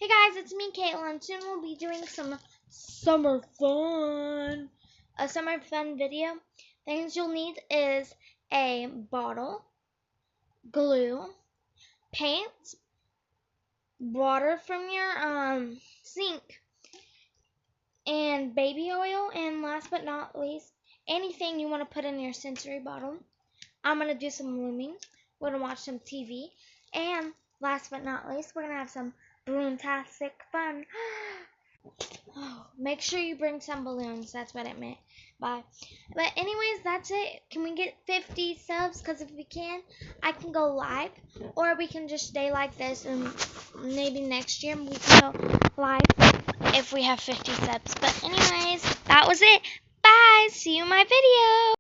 Hey guys, it's me, Caitlin. Soon we'll be doing some summer fun. A summer fun video. Things you'll need is a bottle, glue, paint, water from your sink, and baby oil, and last but not least, anything you want to put in your sensory bottle. I'm going to do some looming. We're going to watch some TV. And last but not least, we're going to have some balloon-tastic fun. Oh, make sure you bring some balloons. That's what it meant. Bye. But anyways, that's it. Can we get 50 subs? Because if we can, I can go live. Or we can just stay like this. And maybe next year we can go live if we have 50 subs. But anyways, that was it. Bye. See you in my video.